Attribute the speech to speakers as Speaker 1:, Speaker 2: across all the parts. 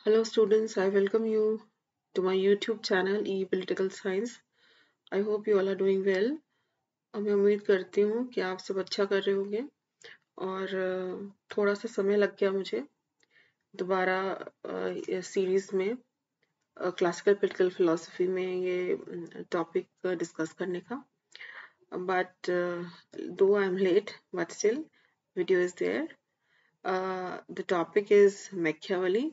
Speaker 1: Hello students, I welcome you to my YouTube channel E Political Science. I hope you all are doing well. और मैं उम्मीद करती हूँ कि आप सब अच्छा कर रहे होंगे और थोड़ा सा समय लग गया मुझे दोबारा सीरीज में क्लासिकल पॉलिटिकल फिलोसफी में ये टॉपिक डिस्कस करने का. But though I'm late, but still video is there. The topic is Machiavelli.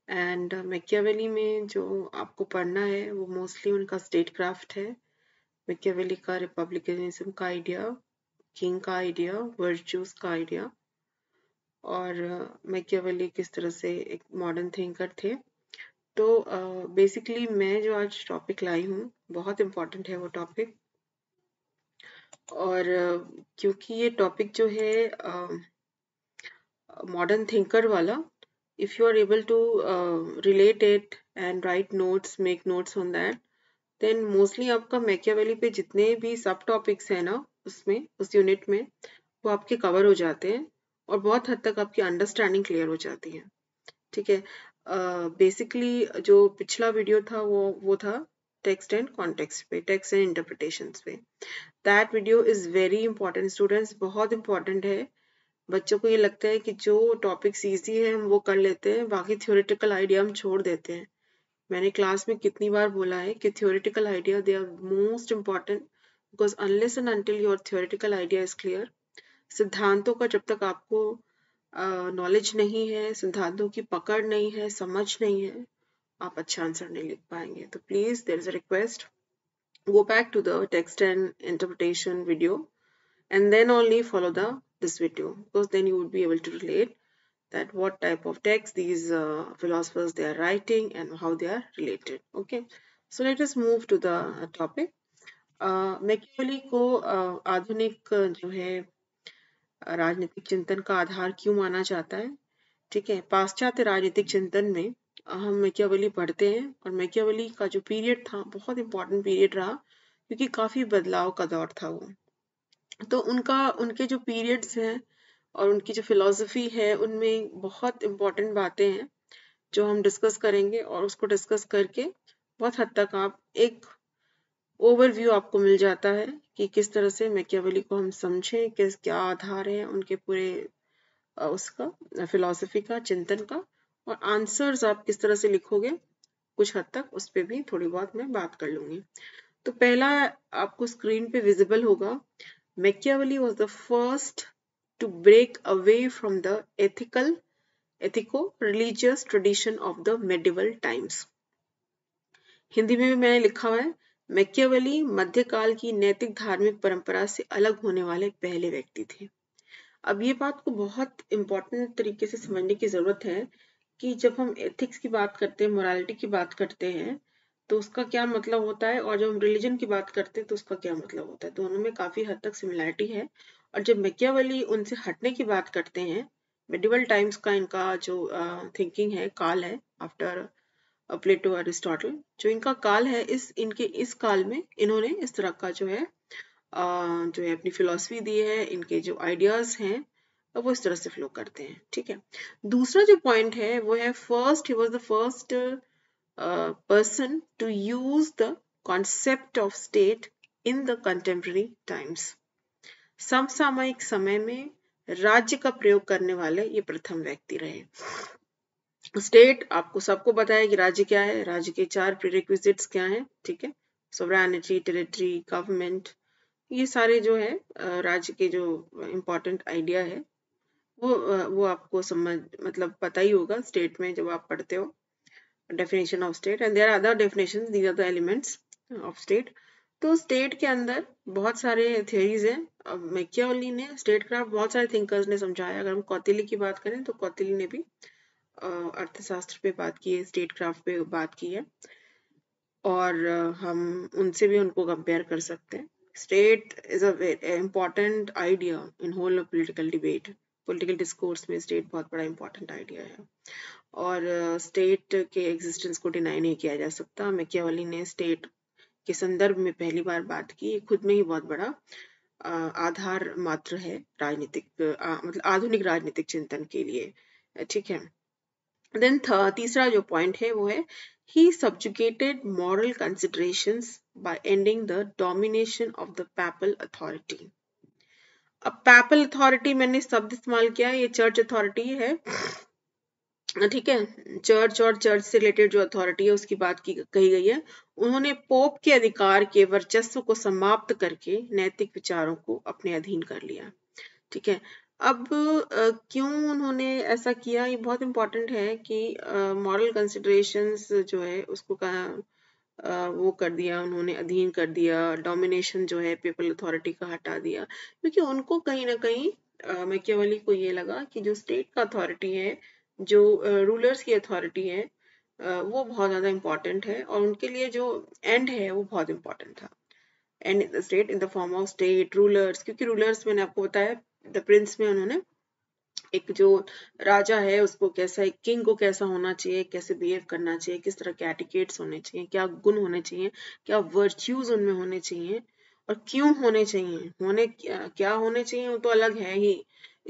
Speaker 1: And Machiavelli में जो आपको पढ़ना है वो मोस्टली उनका स्टेट क्राफ्ट है. मैकियावेली का रिपब्लिकनिज्म का आइडिया, किंग का आइडिया, वर्च्यूज का आइडिया और मैकियावेली किस तरह से एक मॉडर्न थिंकर थे. तो बेसिकली मैं जो आज टॉपिक लाई हूँ बहुत इम्पोर्टेंट है वो टॉपिक. और क्योंकि ये टॉपिक जो है मॉडर्न थिंकर वाला, if you are able to relate it and write notes, make notes on that, then mostly आपका मैकियावेली पे जितने भी सब टॉपिक्स हैं ना उसमें उस यूनिट में वो आपके कवर हो जाते हैं और बहुत हद तक आपकी अंडरस्टैंडिंग क्लियर हो जाती है. ठीक है. बेसिकली जो पिछला वीडियो था वो था टेक्स्ट एंड कॉन्टेक्स्ट पे, टेक्स्ट एंड इंटरप्रिटेशंस पे. That video is very important students, बहुत इंपॉर्टेंट है. बच्चों को ये लगता है कि जो टॉपिक्स इजी है हम वो कर लेते हैं, बाकी थ्योरेटिकल आइडिया हम छोड़ देते हैं. मैंने क्लास में कितनी बार बोला है कि theoretical idea they are most important because unless and until your theoretical idea is clear, सिद्धांतों का जब तक आपको नॉलेज नहीं है, सिद्धांतों की पकड़ नहीं है, समझ नहीं है, आप अच्छा आंसर नहीं लिख पाएंगे. तो please there is a request, go back to the text and interpretation video and then only follow this video, because then you would be able to relate that what type of text these philosophers they are writing and how they are related. Okay, so let us move to the topic. Machiavelli को आधुनिक जो है राजनीतिक चिंतन का आधार क्यों माना जाता है. ठीक है. पाश्चात्य राजनीतिक चिंतन में हम मैकियावेली पढ़ते हैं और मैकियावेली का जो पीरियड था बहुत इंपॉर्टेंट पीरियड रहा क्योंकि काफी बदलाव का दौर था वो. तो उनके जो पीरियड्स हैं और उनकी जो फिलॉसफी है उनमें बहुत इंपॉर्टेंट बातें हैं जो हम डिस्कस करेंगे और उसको डिस्कस करके बहुत हद तक आप एक ओवरव्यू आपको मिल जाता है कि किस तरह से मैकियावेली को हम समझें, क्या आधार है उनके पूरे उसका फिलॉसफी का, चिंतन का, और आंसर्स आप किस तरह से लिखोगे कुछ हद तक उस पर भी थोड़ी बहुत मैं बात कर लूंगी. तो पहला आपको स्क्रीन पे विजिबल होगा. Machiavelli was the first to break away from the ethico-religious tradition of the medieval times. Hindi में भी मैंने लिखा हुआ है, मैकियावेली मध्यकाल की नैतिक धार्मिक परंपरा से अलग होने वाले पहले व्यक्ति थे. अब ये बात को बहुत इंपॉर्टेंट तरीके से समझने की जरूरत है कि जब हम एथिक्स की बात करते हैं, मोरालिटी की बात करते हैं, तो उसका क्या मतलब होता है, और जब हम रिलीजन की बात करते हैं तो उसका क्या मतलब होता है. दोनों में काफी हद तक सिमिलैरिटी है. और जब मैकियावेली उनसे हटने की बात करते हैं, मेडिवल टाइम्स का इनका जो थिंकिंग है, काल है, आफ्टर प्लेटो, अरिस्टोटल, जो इनका काल है, इस काल में इन्होंने इस तरह का जो है अपनी फिलॉसफी दी है, इनके जो आइडियाज हैं वो इस तरह से फ्लो करते हैं. ठीक है. दूसरा जो पॉइंट है वो है first, he was the first person to use the concept of state in the contemporary times. समसामयिक समय में राज्य का प्रयोग करने वाले ये प्रथम व्यक्ति रहे. स्टेट आपको सबको पता है कि राज्य क्या है. राज्य के 4 प्रीरिक्विजिट्स क्या हैं. ठीक है. सोवरेनिटी, टेरिटरी, गवर्नमेंट, ये सारे जो है राज्य के जो इम्पोर्टेंट आइडिया है वो आपको मतलब पता ही होगा स्टेट में जब आप पढ़ते हो definition of state, and there are other definitions, these are the elements of state. तो स्टेट के अंदर बहुत सारे थियरीज हैं. अब मैकियावेली ने स्टेट क्राफ्ट बहुत सारे थिंकर्स ने समझाया. अगर हम कौटिल्य की बात करें तो कौटिल्य ने भी अर्थशास्त्र पे बात की है, स्टेट क्राफ्ट पे बात की है, और हम उनसे भी उनको कंपेयर कर सकते हैं. State is a important idea in whole political debate. Political discourse में स्टेट बहुत बड़ा इंपॉर्टेंट आइडिया है और स्टेट के एग्जिस्टेंस को डिनाई नहीं किया जा सकता. मैकियावेली ने स्टेट के संदर्भ में पहली बार बात की. खुद में ही बहुत बड़ा आधार मात्र है राजनीतिक मतलब आधुनिक राजनीतिक चिंतन के लिए. ठीक है. देन तीसरा जो पॉइंट है वो है he subjugated moral considerations by ending the domination of the papal authority. अब papal authority मैंने शब्द इस्तेमाल किया है, ये चर्च अथॉरिटी है, ठीक है, चर्च और चर्च से रिलेटेड जो अथॉरिटी है उसकी बात की कही गई है। उन्होंने पोप के अधिकार के वर्चस्व को समाप्त करके नैतिक विचारों को अपने अधीन कर लिया, ठीक है। अब क्यों उन्होंने ऐसा किया, ये बहुत इंपॉर्टेंट है कि मॉरल कंसिडरेशंस जो है उसको वो कर दिया उन्होंने, अधीन कर दिया, डोमिनेशन जो है पेपल अथॉरिटी का हटा दिया, क्योंकि उनको कहीं ना कहीं मैकियावेली को ये लगा कि जो स्टेट का अथॉरिटी है, जो रूलर्स की अथॉरिटी है, वो बहुत ज्यादा इम्पोर्टेंट है और उनके लिए जो एंड है वो बहुत इम्पोर्टेंट था। And in the state in the form of state rulers, क्योंकि रूलर्स मैंने आपको बताया द प्रिंस में उन्होंने एक जो राजा है उसको कैसा, एक किंग को कैसा होना चाहिए, कैसे बिहेव करना चाहिए, किस तरह के एटिकेट्स होने चाहिए, क्या गुण होने चाहिए, क्या वर्च्यूज उनमें होने चाहिए और क्यों होने चाहिए, होने क्या होने चाहिए वो तो अलग है ही,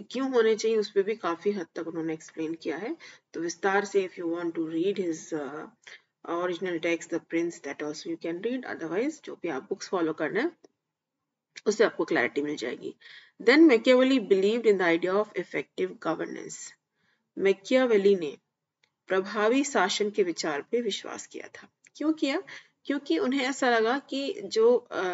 Speaker 1: क्यों होने चाहिए उस पर भी काफी हद तक उन्होंने एक्सप्लेन किया है। तो विस्तार से if you want to read his original text the prince, that also you can read, otherwise जो भी आप बुक्स फॉलो करना है उससे आपको क्लैरिटी मिल जाएगी। Then Machiavelli believed in the idea of effective governance. Machiavelli ने प्रभावी शासन के विचार पे विश्वास किया था। क्यों किया? क्योंकि उन्हें ऐसा लगा कि जो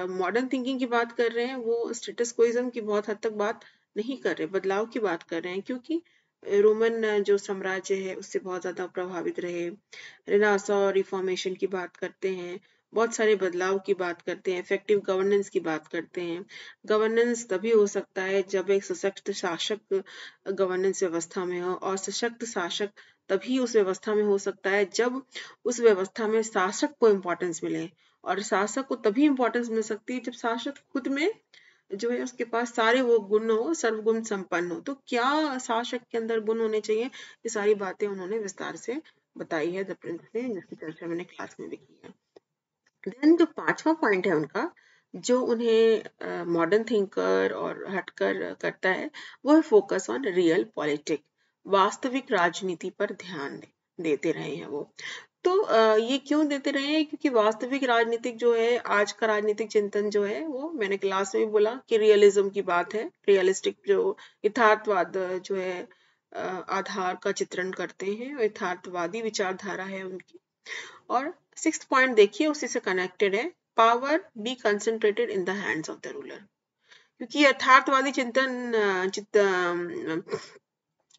Speaker 1: मॉडर्न थिंकिंग की बात कर रहे हैं वो स्टेटस कोइज्म की बहुत हद तक बात नहीं कर रहे, बदलाव की बात कर रहे हैं, क्योंकि रोमन जो साम्राज्य है उससे बहुत ज्यादा प्रभावित रहे, रेनेसां और रिफॉर्मेशन की बात करते हैं, बहुत सारे बदलाव की बात करते हैं, इफेक्टिव गवर्नेंस की बात करते हैं। गवर्नेंस तभी हो सकता है जब एक सशक्त शासक गवर्नेंस व्यवस्था में हो, और सशक्त शासक तभी उस व्यवस्था में हो सकता है जब उस व्यवस्था में शासक को इम्पोर्टेंस मिले, और शासक को तभी इम्पोर्टेंस मिल सकती है जब शासक खुद में जो है उसके पास सारे वो गुण हो, सर्वगुण संपन्न हो। तो क्या शासक के अंदर गुण होने चाहिए, ये सारी बातें उन्होंने विस्तार से बताई है द प्रिंस ने, जिसकी चर्चा मैंने क्लास में भी की है। देन जो पांचवा पॉइंट है उनका, जो उन्हें मॉडर्न थिंकर और हटकर करता है, वो है फोकस ऑन रियल पॉलिटिक, वास्तविक राजनीति पर ध्यान देते रहे हैं वो। तो ये क्यों देते रहे हैं? क्योंकि वास्तविक राजनीतिक जो है, आज का राजनीतिक चिंतन जो है, वो मैंने क्लास में भी बोला कि रियलिज्म की बात है, रियलिस्टिक जो यथार्थवाद जो है आधार का चित्रण करते हैं, यथार्थवादी विचारधारा है उनकी। और सिक्स्थ पॉइंट देखिए उसी से कनेक्टेड है, power be concentrated in the hands of the ruler, क्योंकि यथार्थवादी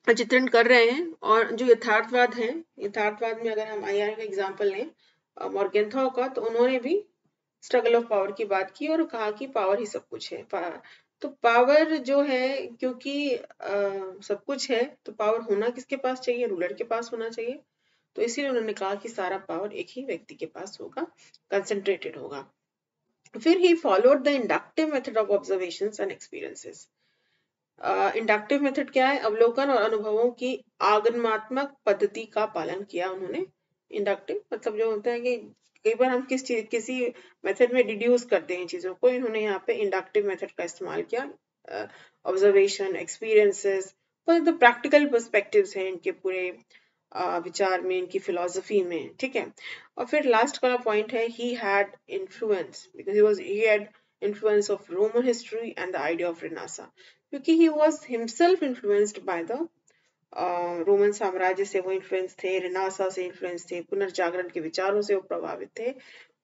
Speaker 1: चित्रण कर रहे हैं, और जो यथार्थवाद है, यथार्थवाद में अगर हम आईआर का एग्जांपल लें मॉर्गेंथौ का, तो उन्होंने भी स्ट्रगल ऑफ पावर की बात की और कहा कि पावर ही सब कुछ है। तो पावर जो है, क्योंकि सब कुछ है, तो पावर होना किसके पास चाहिए? रूलर के पास होना चाहिए। तो इसीलिए उन्होंने कहा कि सारा पावर एक ही व्यक्ति के पास होगा, कंसंट्रेटेड होगा। फिर he followed the inductive method of observations and experiences. Inductive method क्या है? अवलोकन और अनुभवों की आगमनात्मक पद्धति का पालन किया उन्होंने। इंडक्टिव मतलब जो होता है कि कई बार हम किसी मेथड में डिड्यूस करते हैं चीजों को, इन्होंने यहाँ पे इंडक्टिव मेथड का इस्तेमाल किया। ऑब्जर्वेशन, एक्सपीरियंसेस, पर द प्रैक्टिकल पर्सपेक्टिव्स हैं इनके पूरे विचार में, इनकी फिलोसफी में, ठीक है। और फिर लास्ट वाला पॉइंट है, he had influence because he had influence of Roman history and the idea of Renaissance, क्योंकि he was himself influenced by the Roman साम्राज्य से वो इन्फ्लुएंस थे, रेनासा से इन्फ्लुएंस थे, पुनर्जागरण के विचारों से वो प्रभावित थे।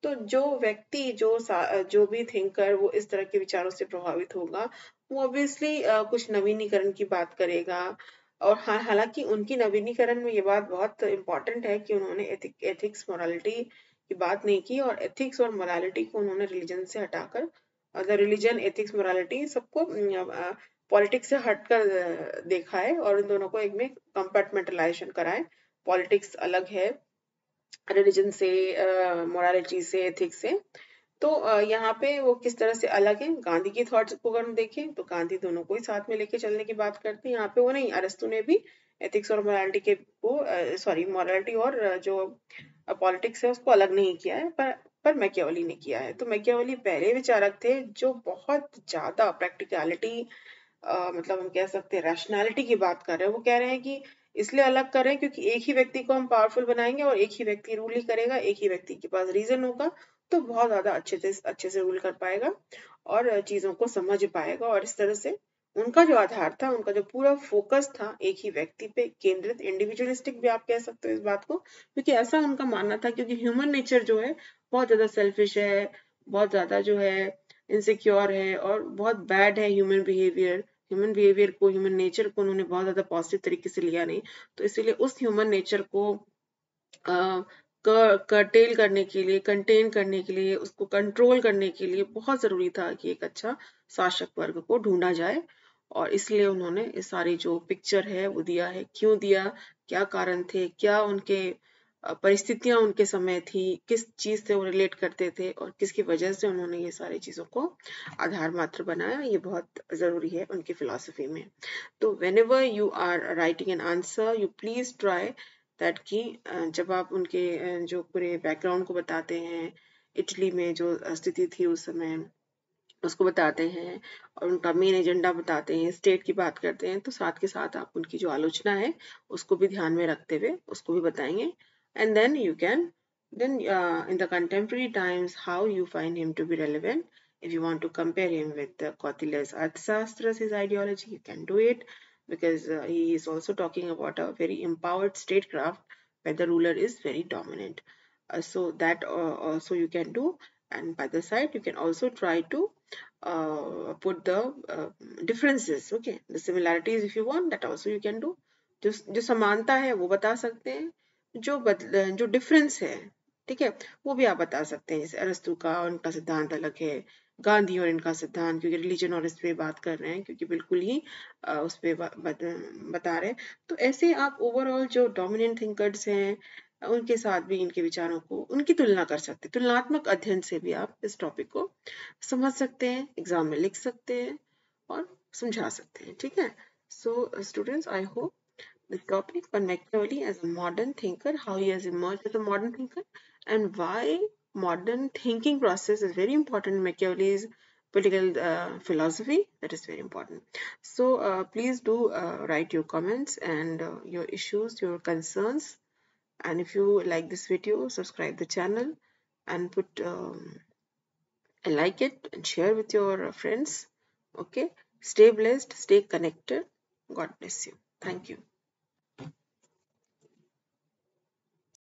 Speaker 1: तो जो व्यक्ति जो भी थिंकर वो इस तरह के विचारों से प्रभावित होगा, वो ऑब्वियसली कुछ नवीनीकरण की बात करेगा। और हाँ, हालांकि उनकी नवीनीकरण में ये बात बहुत इंपॉर्टेंट है कि उन्होंने एथिक्स मोरालिटी की बात नहीं की, और एथिक्स और मोरालिटी को उन्होंने रिलीजन से हटाकर, रिलीजन, एथिक्स, मोरालिटी सबको पॉलिटिक्स से हटकर देखा है, और इन दोनों को एक में कंपार्टमेंटलाइजेशन करा है। पॉलिटिक्स अलग है रिलीजन से, मोरालिटी से, एथिक्स से। तो यहाँ पे वो किस तरह से अलग है, गांधी की थॉट्स को अगर हम देखें तो गांधी दोनों को ही साथ में लेके चलने की बात करते हैं। यहाँ पे वो नहीं, अरस्तु ने भी एथिक्स और मोरालिटी के मोरालिटी और जो पॉलिटिक्स है उसको अलग नहीं किया है, पर मैकियावेली ने किया है। तो मैकियावेली पहले विचारक थे जो बहुत ज्यादा प्रैक्टिकलिटी, मतलब हम कह सकते हैं रैशनैलिटी की बात कर रहे हैं। वो कह रहे हैं कि इसलिए अलग कर रहे हैं क्योंकि एक ही व्यक्ति को हम पावरफुल बनाएंगे और एक ही व्यक्ति रूल ही करेगा, एक ही व्यक्ति के पास रीजन होगा, तो बहुत ज्यादा अच्छे से रूल कर पाएगा और चीजों को समझ पाएगा। और इस तरह से उनका जो आधार था, उनका जो पूरा फोकस था एक ही व्यक्ति पे केंद्रित, इंडिविजुअलिस्टिक भी आप कह सकते हो इस बात को, क्योंकि ऐसा उनका मानना था। क्योंकि ह्यूमन नेचर जो है बहुत ज्यादा सेल्फिश है, बहुत ज्यादा जो है इनसिक्योर है और बहुत बैड है ह्यूमन बिहेवियर। ह्यूमन बिहेवियर को, ह्यूमन नेचर को उन्होंने बहुत ज्यादा पॉजिटिव तरीके से लिया नहीं। तो इसीलिए उस ह्यूमन नेचर को कर्टेल करने के लिए, कंटेन करने के लिए, उसको कंट्रोल करने के लिए बहुत जरूरी था कि एक अच्छा शासक वर्ग को ढूंढा जाए। और इसलिए उन्होंने ये सारी जो पिक्चर है वो दिया है। क्यों दिया, क्या कारण थे, क्या उनके परिस्थितियां उनके समय थी, किस चीज से वो रिलेट करते थे और किसकी वजह से उन्होंने ये सारी चीजों को आधार मात्र बनाया, ये बहुत जरूरी है उनकी फिलॉसफी में। तो whenever you are writing an answer, you please try that कि जब आप उनके जो पूरे बैकग्राउंड को बताते हैं, इटली में जो स्थिति थी उस समय उसको बताते हैं और उनका मेन एजेंडा बताते हैं, स्टेट की बात करते हैं, तो साथ के साथ आप उनकी जो आलोचना है उसको भी ध्यान में रखते हुए उसको भी बताएंगे। And then you can then in the contemporary times how you find him to be relevant. If you want to compare him with Kautilya's Arthashastras, his ideology, you can do it, because he is also talking about a very empowered statecraft where the ruler is very dominant. So that also you can do. And by the side you can also try to put the differences, okay, the similarities if you want, that also you can do. जो समानता है वो बता सकते हैं, जो difference है, ठीक है, वो भी आप बता सकते हैं। जैसे अरस्तु का और उनका सिद्धांत अलग है, गांधी और इनका सिद्धांत, क्योंकि रिलीजन और इस पे बात कर रहे हैं, क्योंकि बिल्कुल ही उस पे बता रहे हैं। तो ऐसे आप ओवरऑल जो डोमिनेंट थिंकर्स हैं उनके साथ भी इनके विचारों को, उनकी तुलना कर सकते हैं। तुलनात्मक अध्ययन से भी आप इस टॉपिक को समझ सकते हैं, एग्जाम में लिख सकते हैं और समझा सकते हैं, ठीक है। So students, I hope the topic on Machiavelli as a modern thinker, how he has emerged as a modern thinker, and why modern thinking process is very important in Machiavelli's political philosophy. That is very important. So please do write your comments and your issues, your concerns. And if you like this video, subscribe the channel and put like it and share with your friends. Okay. Stay blessed, stay connected. God bless you. Thank you.